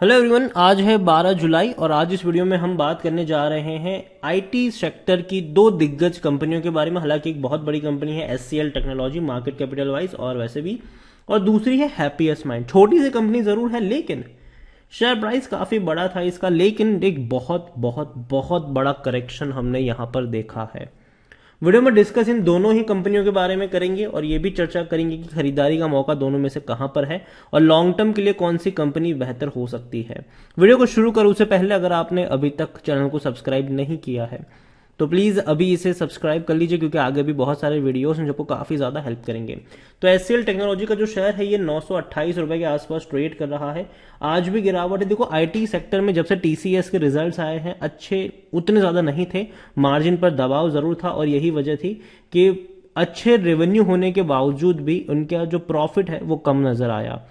Hello everyone, आज है 12 जुलाई और आज इस वीडियो में हम बात करने जा रहे हैं आईटी सेक्टर की दो दिग्गज कंपनियों के बारे में। हालांकि एक बहुत बड़ी कंपनी है HCL technology market capital wise और वैसे भी, और दूसरी है हैप्पीएस्ट माइंड। छोटी सी कंपनी जरूर है लेकिन शेयर प्राइस काफी बड़ा था इसका, लेकिन एक बहुत बहुत बहुत बड़ा करेक्शन हमने यहां पर देखा है। वीडियो में डिस्कस इन दोनों ही कंपनियों के बारे में करेंगे और ये भी चर्चा करेंगे कि खरीदारी का मौका दोनों में से कहां पर है और लॉन्ग टर्म के लिए कौन सी कंपनी बेहतर हो सकती है। वीडियो को शुरू करूं उससे पहले अगर आपने अभी तक चैनल को सब्सक्राइब नहीं किया है तो प्लीज अभी इसे सब्सक्राइब कर लीजिए, क्योंकि आगे भी बहुत सारे वीडियोस हैं जो आपको काफी ज्यादा हेल्प करेंगे। तो एचसीएल टेक्नोलॉजी का जो शेयर है ये 928 रुपए के आसपास ट्रेड कर रहा है। आज भी गिरावट है। देखो, आईटी सेक्टर में जब से टीसीएस के रिजल्ट्स आए हैं अच्छे उतने ज्यादा नहीं थे, मार्जिन पर दबाव जरूर था और यही वजह थी कि अच्छे रेवेन्यू होने के बावजूद भी उनका जो प्रॉफिट है वो कम नजर आया।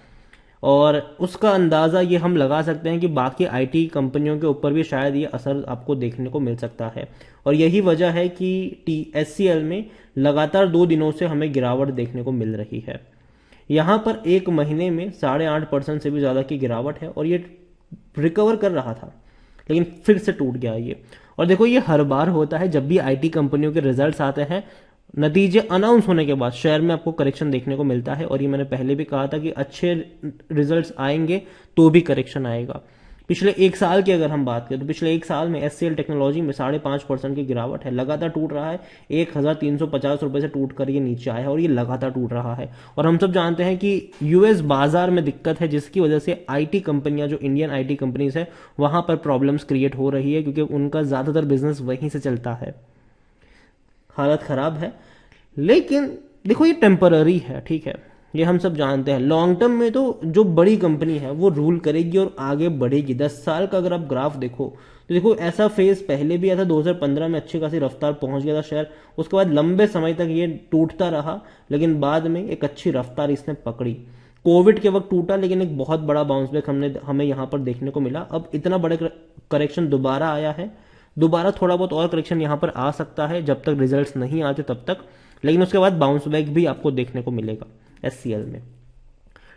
और उसका अंदाजा ये हम लगा सकते हैं कि बाकी आईटी कंपनियों के ऊपर भी शायद ये असर आपको देखने को मिल सकता है। और यही वजह है कि एचसीएल में लगातार 2 दिनों से हमें गिरावट देखने को मिल रही है। यहां पर एक महीने में 8.5% से भी ज्यादा की गिरावट है और ये रिकवर कर रहा था लेकिन फिर से टूट गया ये। और देखो, ये हर बार होता है जब भी आईटी कंपनियों के रिजल्ट्स आते हैं, नतीजे अनाउंस होने के बाद शेयर में आपको करेक्शन देखने को मिलता है। और ये मैंने पहले भी कहा था कि अच्छे रिजल्ट्स आएंगे तो भी करेक्शन आएगा। पिछले एक साल की अगर हम बात करें तो पिछले एक साल में एचसीएल टेक्नोलॉजी में 5.5% की गिरावट है, लगातार टूट रहा है। 1350 रुपए से टूट कर ये नीचे आया है और ये लगातार टूट रहा है। और हम सब जानते हैं कि यूएस बाजार में दिक्कत है, जिसकी वजह से आईटी कंपनियां, जो इंडियन आईटी कंपनीज है, वहां पर प्रॉब्लम्स क्रिएट हो रही है, क्योंकि उनका ज्यादातर बिजनेस वहीं से चलता है। हालत खराब है लेकिन देखो ये टेम्पररी है, ठीक है, ये हम सब जानते हैं। लॉन्ग टर्म में तो जो बड़ी कंपनी है वो रूल करेगी और आगे बढ़ेगी। 10 साल का अगर आप ग्राफ देखो तो देखो ऐसा फेज पहले भी आया था। 2015 में अच्छी खासी रफ्तार पहुंच गया था शेयर, उसके बाद लंबे समय तक ये टूटता रहा, लेकिन बाद में एक अच्छी रफ्तार इसने पकड़ी। कोविड के वक्त टूटा लेकिन एक बहुत बड़ा बाउंस बैक हमें यहां पर देखने को मिला। अब इतना बड़ा करेक्शन दोबारा आया है, दोबारा थोड़ा बहुत और करेक्शन यहां पर आ सकता है जब तक रिजल्ट्स नहीं आते तब तक, लेकिन उसके बाद बाउंस बैक भी आपको देखने को मिलेगा एचसीएल में।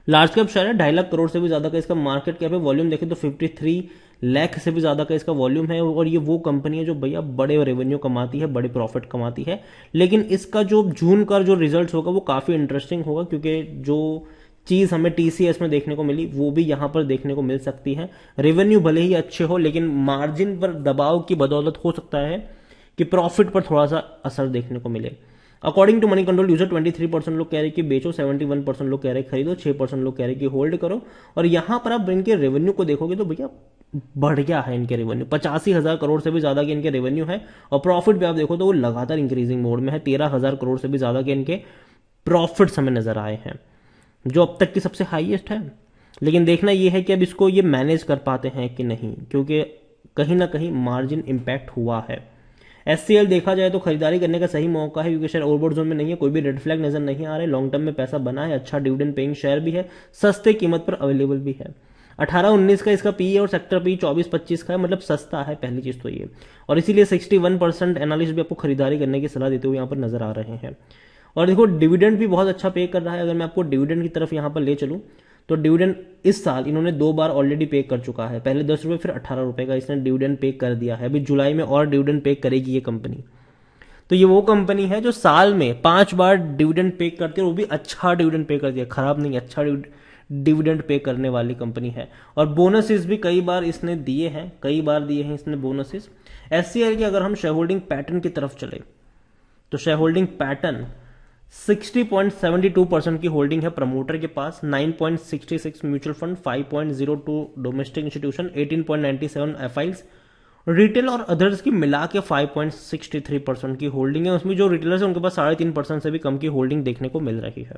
लार्ज कैप शेयर है, 2.5 लाख करोड़ से भी ज्यादा का इसका मार्केट कैप है। वॉल्यूम देखें तो 53 लाख से भी ज्यादा का इसका वॉल्यूम है। और ये वो कंपनी है जो भैया बड़े रेवेन्यू कमाती है, बड़े प्रॉफिट कमाती है। लेकिन इसका जो जून का जो रिजल्ट होगा वो काफी इंटरेस्टिंग होगा, क्योंकि जो चीज हमें टीसीएस में देखने को मिली वो भी यहां पर देखने को मिल सकती है। रेवेन्यू भले ही अच्छे हो लेकिन मार्जिन पर दबाव की बदौलत हो सकता है कि प्रॉफिट पर थोड़ा सा असर देखने को मिले। According to Moneycontrol user 23% लोग कह रहे कि बेचो, 71% लोग कह रहे खरीदो, 6% लोग कह रहे कि होल्ड करो। और यहां पर आप इनके रेवेन्यू को देखोगे तो भैया बढ़ गया है इनके रेवेन्यू, 85,000 करोड़ से भी ज्यादा के इनके रेवेन्यू है। और प्रॉफिट भी आप देखो तो वो लगातार इंक्रीजिंग मोड में है। 13,000 करोड़ से भी ज्यादा के इनके प्रॉफिट्स हमें नजर आए हैं, जो अब तक की सबसे हाईएस्ट है। लेकिन देखना यह है कि अब इसको ये मैनेज कर पाते हैं कि नहीं, क्योंकि कहीं ना कहीं मार्जिन इंपैक्ट हुआ है। एचसीएल देखा जाए तो खरीदारी करने का सही मौका है, क्योंकि शेयर ओवरबॉट जोन में नहीं है, कोई भी रेड फ्लैग नजर नहीं आ रहे, लॉन्ग टर्म में पैसा बना है, अच्छा डिविडेंड पेइंग शेयर भी है, सस्ते कीमत पर अवेलेबल भी है। 18-19 का इसका पी है और सेक्टर पी 24-25 का है, मतलब सस्ता है, पहली चीज तो ये। और इसीलिए 61% एनालिस्ट भी आपको खरीदारी करने की सलाह देते हुए यहां पर नजर आ रहे हैं। और देखो डिविडेंड भी बहुत अच्छा पे कर रहा है। अगर मैं आपको डिविडेंड की तरफ यहां पर ले चलूं तो डिविडेंड इस साल इन्होंने 2 बार ऑलरेडी पे कर चुका है, पहले 10 रुपए फिर 18 रुपए का इसने डिविडेंड पे कर दिया है। अभी जुलाई में और डिविडेंड पे करेगी ये कंपनी। तो ये वो कंपनी है जो साल में 5 बार डिविडेंड पे करती है, वो भी अच्छा डिविडेंड पे कर दिया, खराब नहीं, अच्छा डिविडेंड पे करने वाली कंपनी है। और बोनसेस भी कई बार इसने दिए हैं, कई बार दिए हैं इसने बोनसेस। एचसीएल की अगर हम शेयर होल्डिंग पैटर्न की तरफ चले तो शेयर होल्डिंग पैटर्न 60.72% की होल्डिंग है प्रमोटर के पास, 9.66 mutual fund, 5.02 domestic institution, 18.97 FIIs, retail और अदर्स की मिला के 5.63% की होल्डिंग है। उसमें जो रिटेलर्स है उनके पास 3.5% से भी कम की होल्डिंग देखने को मिल रही है।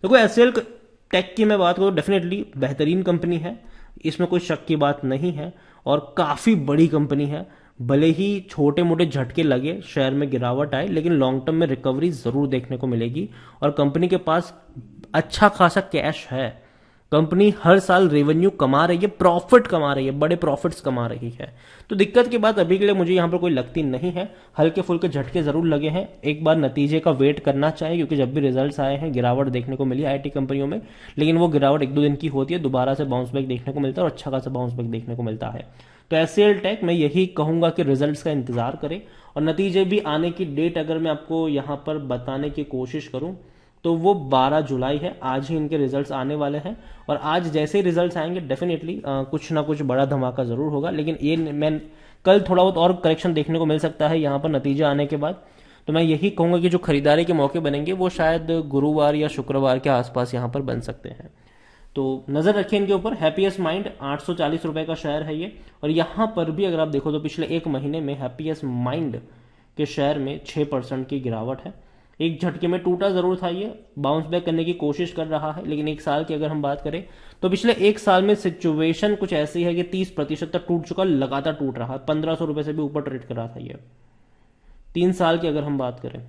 देखो एचसीएल टेक की मैं बात करूं, डेफिनेटली बेहतरीन कंपनी है, इसमें कोई शक की बात नहीं है और काफी बड़ी कंपनी है। भले ही छोटे मोटे झटके लगे, शेयर में गिरावट आए, लेकिन लॉन्ग टर्म में रिकवरी जरूर देखने को मिलेगी। और कंपनी के पास अच्छा खासा कैश है, कंपनी हर साल रेवेन्यू कमा रही है, प्रॉफिट कमा रही है, बड़े प्रॉफिट्स कमा रही है। तो दिक्कत की बात अभी के लिए मुझे यहां पर कोई लगती नहीं है। हल्के फुल्के झटके जरूर लगे हैं, एक बार नतीजे का वेट करना चाहिए, क्योंकि जब भी रिजल्ट्स आए हैं गिरावट देखने को मिली आईटी कंपनियों में, लेकिन वो गिरावट 1-2 दिन की होती है, दोबारा से बाउंस बैक देखने को मिलता है और अच्छा खासा बाउंस बैक देखने को मिलता है। तो एचसीएल टेक मैं यही कहूंगा कि रिजल्ट्स का इंतजार करें, और नतीजे भी आने की डेट अगर मैं आपको यहां पर बताने की कोशिश करूं तो वो 12 जुलाई है। आज ही इनके रिजल्ट्स आने वाले हैं, और आज जैसे ही रिजल्ट्स आएंगे डेफिनेटली कुछ ना कुछ बड़ा धमाका जरूर होगा। लेकिन ये मैं कल थोड़ा बहुत और करेक्शन देखने को मिल सकता है यहाँ पर नतीजा आने के बाद। तो मैं यही कहूंगा कि जो खरीदारी के मौके बनेंगे वो शायद गुरुवार या शुक्रवार के आसपास यहाँ पर बन सकते हैं। तो नजर रखिए इनके ऊपर। हैप्पीएस्ट माइंड 840 रुपए का शेयर है ये, और यहां पर भी अगर आप देखो तो पिछले एक महीने में हैप्पीएस्ट माइंड के शेयर में 6% की गिरावट है। एक झटके में टूटा जरूर था, ये बाउंस बैक करने की कोशिश कर रहा है, लेकिन एक साल की अगर हम बात करें तो पिछले एक साल में सिचुएशन कुछ ऐसी है कि 30% तक टूट चुका, लगातार टूट रहा है, 1500 रुपए से भी ऊपर ट्रेड कर रहा था ये। 3 साल की अगर हम बात करें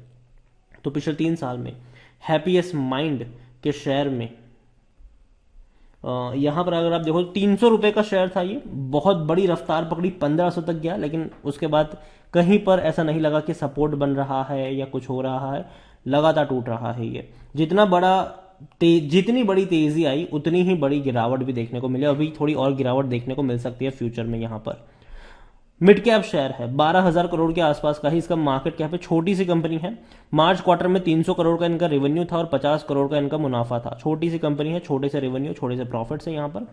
तो पिछले 3 साल में हैप्पीएस्ट माइंड के शेयर में यहां पर अगर आप देखो 300 रुपए का शेयर था ये, बहुत बड़ी रफ्तार पकड़ी, 1500 तक गया, लेकिन उसके बाद कहीं पर ऐसा नहीं लगा कि सपोर्ट बन रहा है या कुछ हो रहा है, लगातार टूट रहा है ये। जितनी बड़ी तेजी आई उतनी ही बड़ी गिरावट भी देखने को मिली, अभी थोड़ी और गिरावट देखने को मिल सकती है फ्यूचर में। यहां पर मिड कैप शेयर है, 12,000 करोड़ के आसपास का ही इसका मार्केट कैप है, छोटी सी कंपनी है। मार्च क्वार्टर में 300 करोड़ का इनका रेवेन्यू था और 50 करोड़ का इनका मुनाफा था। छोटी सी कंपनी है, छोटे से रेवेन्यू, छोटे से प्रॉफिट्स है यहाँ पर।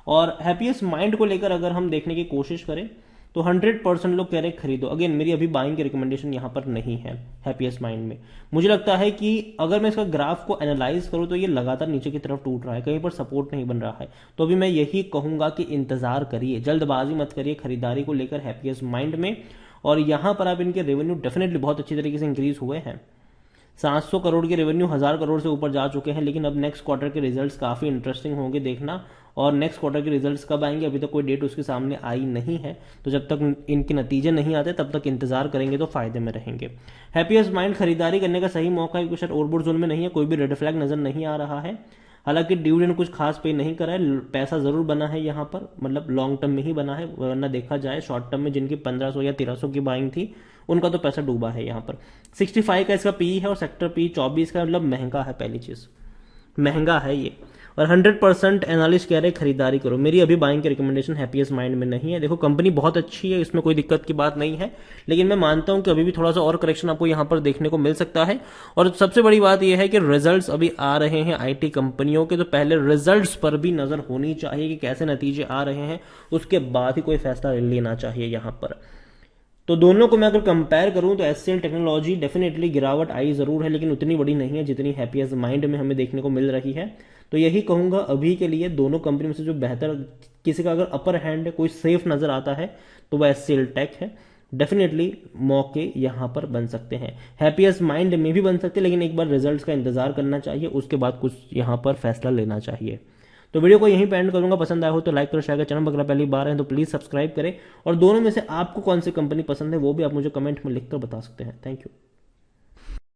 और हैप्पीएस्ट माइंड को लेकर अगर हम देखने की कोशिश करें तो 100% लोग कह रहे हैं खरीदो। अगेन मेरी अभी बाइंग की रिकमेंडेशन यहाँ पर नहीं है हैप्पीएस्ट माइंड में। मुझे लगता है कि अगर मैं इसका ग्राफ को एनालाइज करूं तो ये लगातार नीचे की तरफ टूट रहा है, कहीं पर सपोर्ट नहीं बन रहा है। तो अभी मैं यही कहूंगा कि इंतजार करिए, जल्दबाजी मत करिए खरीदारी को लेकर हैप्पीएस्ट माइंड में। और यहां पर आप इनके रेवेन्यू डेफिनेटली बहुत अच्छी तरीके से इंक्रीज हुए हैं, 700 करोड़ के रेवेन्यू 1000 करोड़ से ऊपर जा चुके हैं। लेकिन अब नेक्स्ट क्वार्टर के रिजल्ट्स काफी इंटरेस्टिंग होंगे देखना, और नेक्स्ट क्वार्टर के रिजल्ट्स कब आएंगे अभी तक कोई डेट उसके सामने आई नहीं है। तो जब तक इनके नतीजे नहीं आते तब तक इंतजार करेंगे तो फायदे में रहेंगे। हैप्पीएस्ट माइंड खरीदारी करने का सही मौका है, क्योंकि शायद ओवरबोट जोन में नहीं है, कोई भी रेड फ्लैग नजर नहीं आ रहा है। हालांकि डिविडेंड कुछ खास पे नहीं करा है, पैसा जरूर बना है यहाँ पर, मतलब लॉन्ग टर्म में ही बना है, वरना देखा जाए शॉर्ट टर्म में जिनकी 1500 या 1300 की बाइंग थी उनका तो पैसा डूबा है यहाँ पर। 65 का इसका पी है और सेक्टर पी 24 का, मतलब महंगा है, पहली चीज महंगा है ये। और 100% एनालिस्ट कह रहे खरीदारी करो। मेरी अभी बाइंग की रिकमेंडेशन हैप्पीएस्ट माइंड में नहीं है। देखो कंपनी बहुत अच्छी है, इसमें कोई दिक्कत की बात नहीं है, लेकिन मैं मानता हूं कि अभी भी थोड़ा सा और करेक्शन आपको यहां पर देखने को मिल सकता है। और सबसे बड़ी बात यह है कि रिजल्ट्स अभी आ रहे हैं आईटी कंपनियों के, तो पहले रिजल्ट्स पर भी नजर होनी चाहिए कि कैसे नतीजे आ रहे हैं, उसके बाद ही कोई फैसला लेना चाहिए यहां पर। तो दोनों को मैं अगर कंपेयर करूं तो एचसीएल टेक्नोलॉजी डेफिनेटली गिरावट आई जरूर है, लेकिन उतनी बड़ी नहीं है जितनी हैप्पीएस्ट माइंड में हमें देखने को मिल रही है। तो यही कहूंगा अभी के लिए दोनों कंपनी में से जो बेहतर, किसी का अगर अपर हैंड है, कोई सेफ नजर आता है तो वह एचसीएल टेक है। डेफिनेटली मौके यहां पर बन सकते हैं, हैप्पीएस्ट माइंड में भी बन सकते हैं, लेकिन एक बार रिजल्ट्स का इंतजार करना चाहिए, उसके बाद कुछ यहां पर फैसला लेना चाहिए। तो वीडियो को यहीं पे एंड करूंगा। पसंद आया हो तो लाइक करो, शेयर करो, चैनल पर अगर पहली बार है तो प्लीज सब्सक्राइब करें। और दोनों में से आपको कौन सी कंपनी पसंद है वो भी आप मुझे कमेंट में लिखकर बता सकते हैं। Thank you.